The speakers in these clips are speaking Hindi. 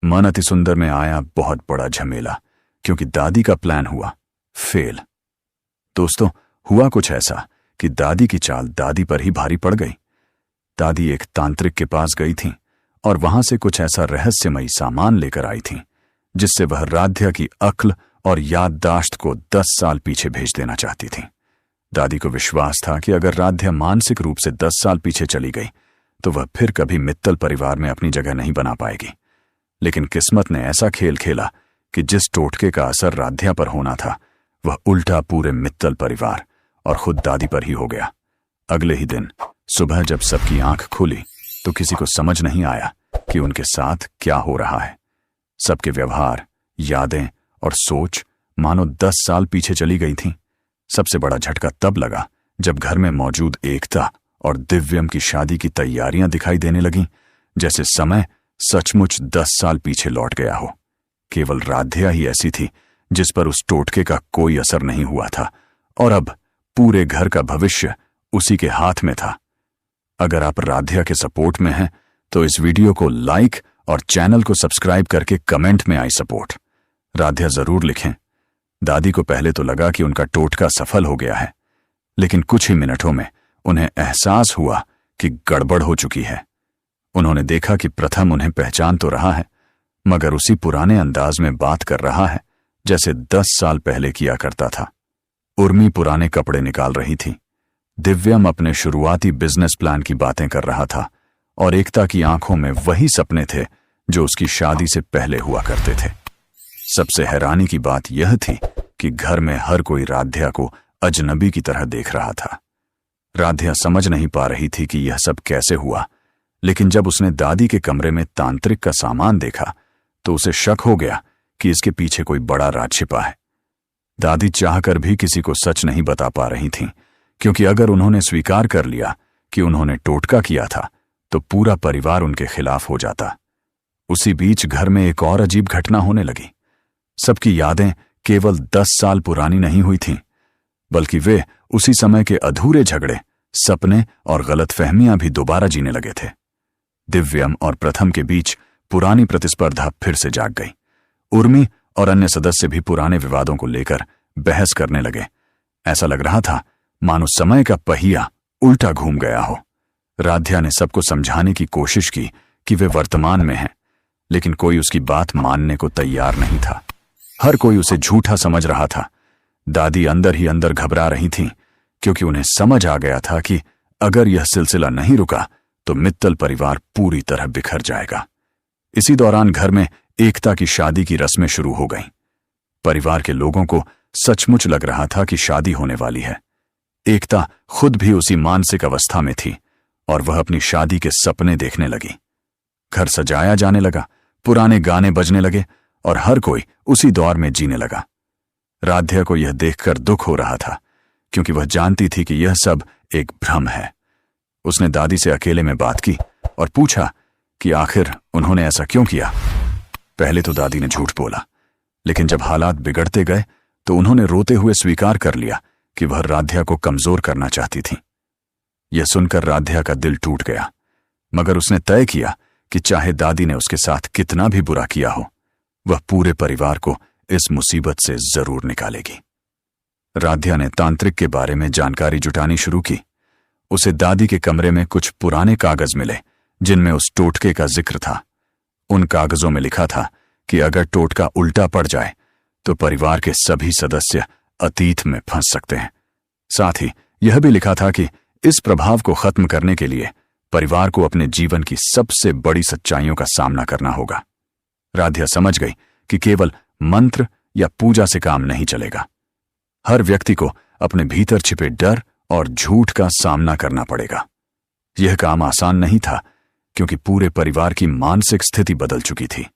मन अति सुंदर में आया बहुत बड़ा झमेला, क्योंकि दादी का प्लान हुआ फेल। दोस्तों, हुआ कुछ ऐसा कि दादी की चाल दादी पर ही भारी पड़ गई। दादी एक तांत्रिक के पास गई थी और वहां से कुछ ऐसा रहस्यमयी सामान लेकर आई थी जिससे वह राध्या की अक्ल और याददाश्त को 10 साल पीछे भेज देना चाहती थी। दादी को विश्वास था कि अगर राध्या मानसिक रूप से 10 साल पीछे चली गई तो वह फिर कभी मित्तल परिवार में अपनी जगह नहीं बना पाएगी। लेकिन किस्मत ने ऐसा खेल खेला कि जिस टोटके का असर राध्या पर होना था वह उल्टा पूरे मित्तल परिवार और खुद दादी पर ही हो गया। अगले ही दिन सुबह जब सबकी आंख खुली तो किसी को समझ नहीं आया कि उनके साथ क्या हो रहा है। सबके व्यवहार, यादें और सोच मानो 10 साल पीछे चली गई थीं। सबसे बड़ा झटका तब लगा जब घर में मौजूद एकता और दिव्यम की शादी की तैयारियां दिखाई देने लगीं, जैसे समय सचमुच 10 साल पीछे लौट गया हो। केवल राध्या ही ऐसी थी जिस पर उस टोटके का कोई असर नहीं हुआ था और अब पूरे घर का भविष्य उसी के हाथ में था। अगर आप राध्या के सपोर्ट में हैं तो इस वीडियो को लाइक और चैनल को सब्सक्राइब करके कमेंट में आई सपोर्ट राध्या जरूर लिखें। दादी को पहले तो लगा कि उनका टोटका सफल हो गया है, लेकिन कुछ ही मिनटों में उन्हें एहसास हुआ कि गड़बड़ हो चुकी है। उन्होंने देखा कि प्रथम उन्हें पहचान तो रहा है, मगर उसी पुराने अंदाज में बात कर रहा है जैसे 10 साल पहले किया करता था। उर्मी पुराने कपड़े निकाल रही थी। दिव्यम अपने शुरुआती बिजनेस प्लान की बातें कर रहा था और एकता की आंखों में वही सपने थे जो उसकी शादी से पहले हुआ करते थे। सबसे हैरानी की बात यह थी कि घर में हर कोई राध्या को अजनबी की तरह देख रहा था। राध्या समझ नहीं पा रही थी कि यह सब कैसे हुआ, लेकिन जब उसने दादी के कमरे में तांत्रिक का सामान देखा तो उसे शक हो गया कि इसके पीछे कोई बड़ा राज छिपा है। दादी चाहकर भी किसी को सच नहीं बता पा रही थीं, क्योंकि अगर उन्होंने स्वीकार कर लिया कि उन्होंने टोटका किया था तो पूरा परिवार उनके खिलाफ हो जाता। उसी बीच घर में एक और अजीब घटना होने लगी। सबकी यादें केवल 10 साल पुरानी नहीं हुई थीं, बल्कि वे उसी समय के अधूरे झगड़े, सपने और गलतफहमियां भी दोबारा जीने लगे थे। दिव्यम और प्रथम के बीच पुरानी प्रतिस्पर्धा फिर से जाग गई। उर्मी और अन्य सदस्य भी पुराने विवादों को लेकर बहस करने लगे। ऐसा लग रहा था मानो समय का पहिया उल्टा घूम गया हो। राध्या ने सबको समझाने की कोशिश की कि वे वर्तमान में हैं, लेकिन कोई उसकी बात मानने को तैयार नहीं था। हर कोई उसे झूठा समझ रहा था। दादी अंदर ही अंदर घबरा रही थीं, क्योंकि उन्हें समझ आ गया था कि अगर यह सिलसिला नहीं रुका तो मित्तल परिवार पूरी तरह बिखर जाएगा। इसी दौरान घर में एकता की शादी की रस्में शुरू हो गईं। परिवार के लोगों को सचमुच लग रहा था कि शादी होने वाली है। एकता खुद भी उसी मानसिक अवस्था में थी और वह अपनी शादी के सपने देखने लगी। घर सजाया जाने लगा, पुराने गाने बजने लगे और हर कोई उसी दौर में जीने लगा। राध्या को यह देखकर दुख हो रहा था, क्योंकि वह जानती थी कि यह सब एक भ्रम है। उसने दादी से अकेले में बात की और पूछा कि आखिर उन्होंने ऐसा क्यों किया। पहले तो दादी ने झूठ बोला, लेकिन जब हालात बिगड़ते गए तो उन्होंने रोते हुए स्वीकार कर लिया कि वह राध्या को कमजोर करना चाहती थी। यह सुनकर राध्या का दिल टूट गया, मगर उसने तय किया कि चाहे दादी ने उसके साथ कितना भी बुरा किया हो, वह पूरे परिवार को इस मुसीबत से जरूर निकालेगी। राध्या ने तांत्रिक के बारे में जानकारी जुटानी शुरू की। उसे दादी के कमरे में कुछ पुराने कागज मिले जिनमें उस टोटके का जिक्र था। उन कागजों में लिखा था कि अगर टोटका उल्टा पड़ जाए तो परिवार के सभी सदस्य अतीत में फंस सकते हैं। साथ ही यह भी लिखा था कि इस प्रभाव को खत्म करने के लिए परिवार को अपने जीवन की सबसे बड़ी सच्चाइयों का सामना करना होगा। राध्या समझ गई कि केवल मंत्र या पूजा से काम नहीं चलेगा। हर व्यक्ति को अपने भीतर छिपे डर और झूठ का सामना करना पड़ेगा। यह काम आसान नहीं था, क्योंकि पूरे परिवार की मानसिक स्थिति बदल चुकी थी।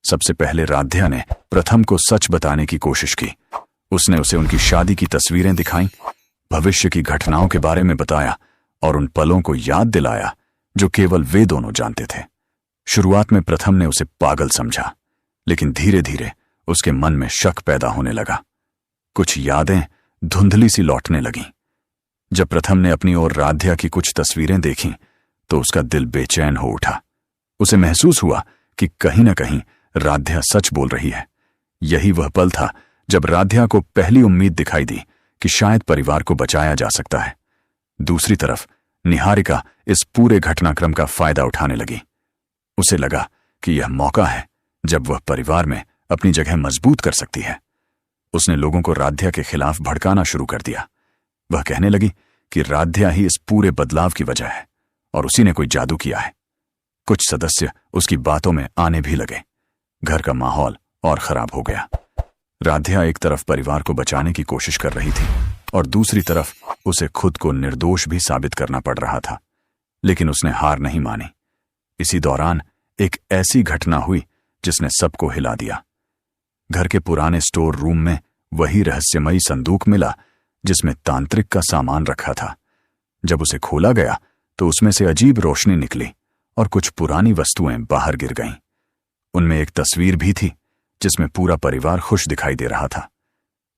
सबसे पहले राध्या ने प्रथम को सच बताने की कोशिश की। उसने उसे उनकी शादी की तस्वीरें दिखाईं, भविष्य की घटनाओं के बारे में बताया और उन पलों को याद दिलाया जो केवल वे दोनों जानते थे। शुरुआत में प्रथम ने उसे पागल समझा, लेकिन धीरे धीरे उसके मन में शक पैदा होने लगा। कुछ यादें धुंधली सी लौटने लगीं। जब प्रथम ने अपनी ओर राध्या की कुछ तस्वीरें देखीं तो उसका दिल बेचैन हो उठा। उसे महसूस हुआ कि कहीं न कहीं राध्या सच बोल रही है। यही वह पल था जब राध्या को पहली उम्मीद दिखाई दी कि शायद परिवार को बचाया जा सकता है। दूसरी तरफ निहारिका इस पूरे घटनाक्रम का फायदा उठाने लगी। उसे लगा कि यह मौका है जब वह परिवार में अपनी जगह मजबूत कर सकती है। उसने लोगों को राध्या के खिलाफ भड़काना शुरू कर दिया। वह कहने लगी कि राध्या ही इस पूरे बदलाव की वजह है और उसी ने कोई जादू किया है। कुछ सदस्य उसकी बातों में आने भी लगे। घर का माहौल और खराब हो गया। राध्या एक तरफ परिवार को बचाने की कोशिश कर रही थी और दूसरी तरफ उसे खुद को निर्दोष भी साबित करना पड़ रहा था, लेकिन उसने हार नहीं मानी। इसी दौरान एक ऐसी घटना हुई जिसने सबको हिला दिया। घर के पुराने स्टोर रूम में वही रहस्यमयी संदूक मिला जिसमें तांत्रिक का सामान रखा था। जब उसे खोला गया तो उसमें से अजीब रोशनी निकली और कुछ पुरानी वस्तुएं बाहर गिर गईं। उनमें एक तस्वीर भी थी जिसमें पूरा परिवार खुश दिखाई दे रहा था।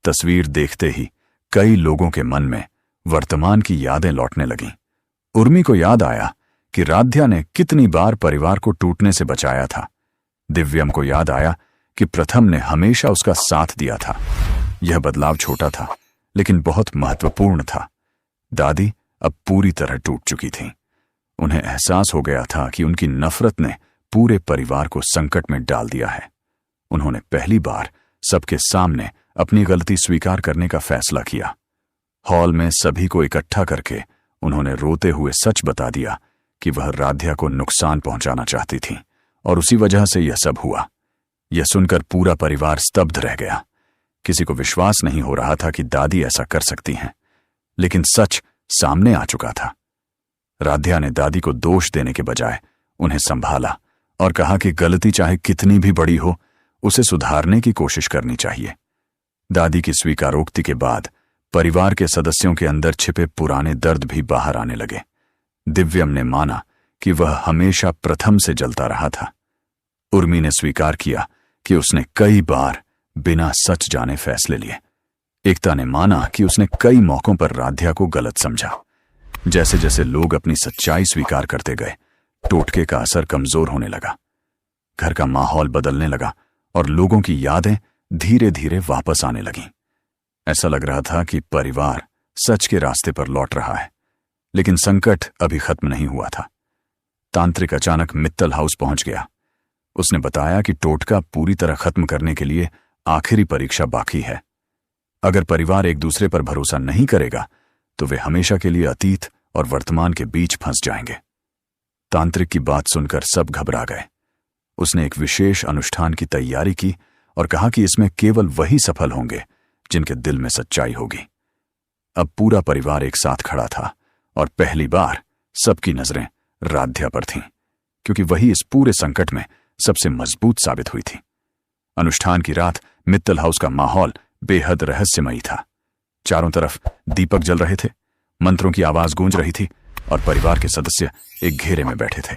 तस्वीर देखते ही कई लोगों के मन में वर्तमान की यादें लौटने लगीं। उर्मी को याद आया कि राध्या ने कितनी बार परिवार को टूटने से बचाया था। दिव्यम को याद आया कि प्रथम ने हमेशा उसका साथ दिया था। यह बदलाव छोटा था लेकिन बहुत महत्वपूर्ण था। दादी अब पूरी तरह टूट चुकी थी। उन्हें एहसास हो गया था कि उनकी नफरत ने पूरे परिवार को संकट में डाल दिया है। उन्होंने पहली बार सबके सामने अपनी गलती स्वीकार करने का फैसला किया। हॉल में सभी को इकट्ठा करके उन्होंने रोते हुए सच बता दिया कि वह राध्या को नुकसान पहुंचाना चाहती थी और उसी वजह से यह सब हुआ। यह सुनकर पूरा परिवार स्तब्ध रह गया। किसी को विश्वास नहीं हो रहा था कि दादी ऐसा कर सकती हैं, लेकिन सच सामने आ चुका था। राध्या ने दादी को दोष देने के बजाय उन्हें संभाला और कहा कि गलती चाहे कितनी भी बड़ी हो, उसे सुधारने की कोशिश करनी चाहिए। दादी की स्वीकारोक्ति के बाद परिवार के सदस्यों के अंदर छिपे पुराने दर्द भी बाहर आने लगे। दिव्यम ने माना कि वह हमेशा प्रथम से जलता रहा था। उर्मी ने स्वीकार किया कि उसने कई बार बिना सच जाने फैसले लिए। एकता ने माना कि उसने कई मौकों पर राध्या को गलत समझा। जैसे जैसे लोग अपनी सच्चाई स्वीकार करते गए, टोटके का असर कमजोर होने लगा। घर का माहौल बदलने लगा और लोगों की यादें धीरे धीरे वापस आने लगीं। ऐसा लग रहा था कि परिवार सच के रास्ते पर लौट रहा है, लेकिन संकट अभी खत्म नहीं हुआ था। तांत्रिक अचानक मित्तल हाउस पहुंच गया। उसने बताया कि टोटका पूरी तरह खत्म करने के लिए आखिरी परीक्षा बाकी है। अगर परिवार एक दूसरे पर भरोसा नहीं करेगा तो वे हमेशा के लिए अतीत और वर्तमान के बीच फंस जाएंगे। तांत्रिक की बात सुनकर सब घबरा गए। उसने एक विशेष अनुष्ठान की तैयारी की और कहा कि इसमें केवल वही सफल होंगे जिनके दिल में सच्चाई होगी। अब पूरा परिवार एक साथ खड़ा था और पहली बार सबकी नजरें राध्या पर थीं, क्योंकि वही इस पूरे संकट में सबसे मजबूत साबित हुई थी। अनुष्ठान की रात मित्तल हाउस का माहौल बेहद रहस्यमयी था। चारों तरफ दीपक जल रहे थे, मंत्रों की आवाज गूंज रही थी और परिवार के सदस्य एक घेरे में बैठे थे।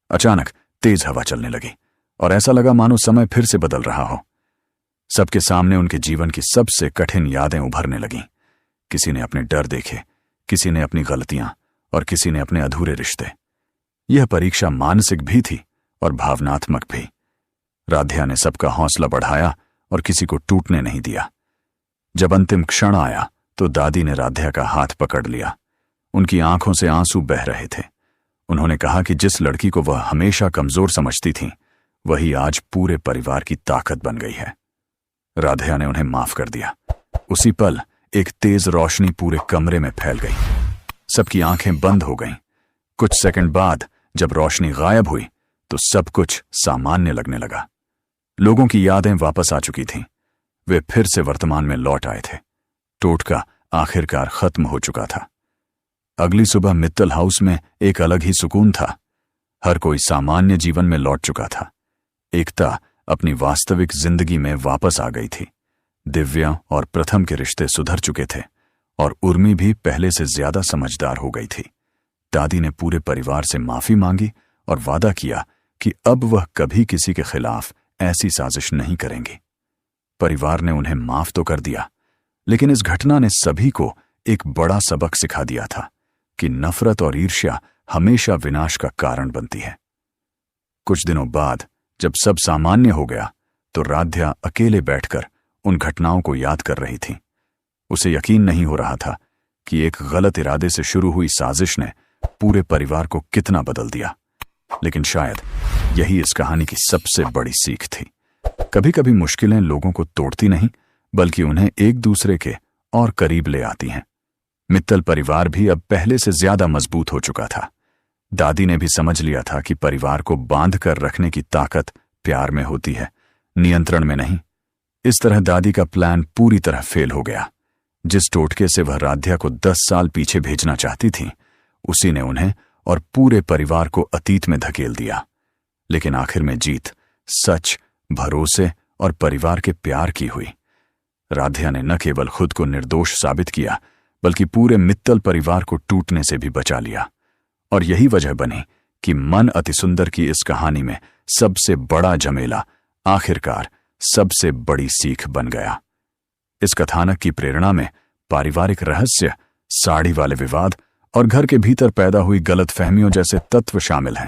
अचानक तेज हवा चलने लगी और ऐसा लगा मानो समय फिर से बदल रहा हो। सबके सामने उनके जीवन की सबसे कठिन यादें उभरने लगीं। किसी ने अपने डर देखे, किसी ने अपनी गलतियां और किसी ने अपने अधूरे रिश्ते। यह परीक्षा मानसिक भी थी और भावनात्मक भी। राध्या ने सबका हौसला बढ़ाया और किसी को टूटने नहीं दिया। जब अंतिम क्षण आया तो दादी ने राध्या का हाथ पकड़ लिया। उनकी आंखों से आंसू बह रहे थे। उन्होंने कहा कि जिस लड़की को वह हमेशा कमजोर समझती थी, वही आज पूरे परिवार की ताकत बन गई है। राध्या ने उन्हें माफ कर दिया। उसी पल एक तेज रोशनी पूरे कमरे में फैल गई। सबकी आंखें बंद हो गईं। कुछ सेकंड बाद जब रोशनी गायब हुई तो सब कुछ सामान्य लगने लगा। लोगों की यादें वापस आ चुकी थीं। वे फिर से वर्तमान में लौट आए थे। टोटका आखिरकार खत्म हो चुका था। अगली सुबह मित्तल हाउस में एक अलग ही सुकून था। हर कोई सामान्य जीवन में लौट चुका था। एकता अपनी वास्तविक जिंदगी में वापस आ गई थी। दिव्या और प्रथम के रिश्ते सुधर चुके थे और उर्मी भी पहले से ज्यादा समझदार हो गई थी। दादी ने पूरे परिवार से माफी मांगी और वादा किया कि अब वह कभी किसी के खिलाफ ऐसी साजिश नहीं करेंगी। परिवार ने उन्हें माफ तो कर दिया, लेकिन इस घटना ने सभी को एक बड़ा सबक सिखा दिया था कि नफरत और ईर्ष्या हमेशा विनाश का कारण बनती है। कुछ दिनों बाद जब सब सामान्य हो गया तो राध्या अकेले बैठकर उन घटनाओं को याद कर रही थी। उसे यकीन नहीं हो रहा था कि एक गलत इरादे से शुरू हुई साजिश ने पूरे परिवार को कितना बदल दिया। लेकिन शायद यही इस कहानी की सबसे बड़ी सीख थी। कभी कभी मुश्किलें लोगों को तोड़ती नहीं, बल्कि उन्हें एक दूसरे के और करीब ले आती हैं। मित्तल परिवार भी अब पहले से ज्यादा मजबूत हो चुका था। दादी ने भी समझ लिया था कि परिवार को बांध कर रखने की ताकत प्यार में होती है, नियंत्रण में नहीं। इस तरह दादी का प्लान पूरी तरह फेल हो गया। जिस टोटके से वह राध्या को 10 साल पीछे भेजना चाहती थी, उसी ने उन्हें और पूरे परिवार को अतीत में धकेल दिया। लेकिन आखिर में जीत सच, भरोसे और परिवार के प्यार की हुई। राध्या ने न केवल खुद को निर्दोष साबित किया, बल्कि पूरे मित्तल परिवार को टूटने से भी बचा लिया। और यही वजह बनी कि मन अति सुंदर की इस कहानी में सबसे बड़ा झमेला आखिरकार सबसे बड़ी सीख बन गया। इस कथानक की प्रेरणा में पारिवारिक रहस्य, साड़ी वाले विवाद और घर के भीतर पैदा हुई गलतफहमियों जैसे तत्व शामिल हैं।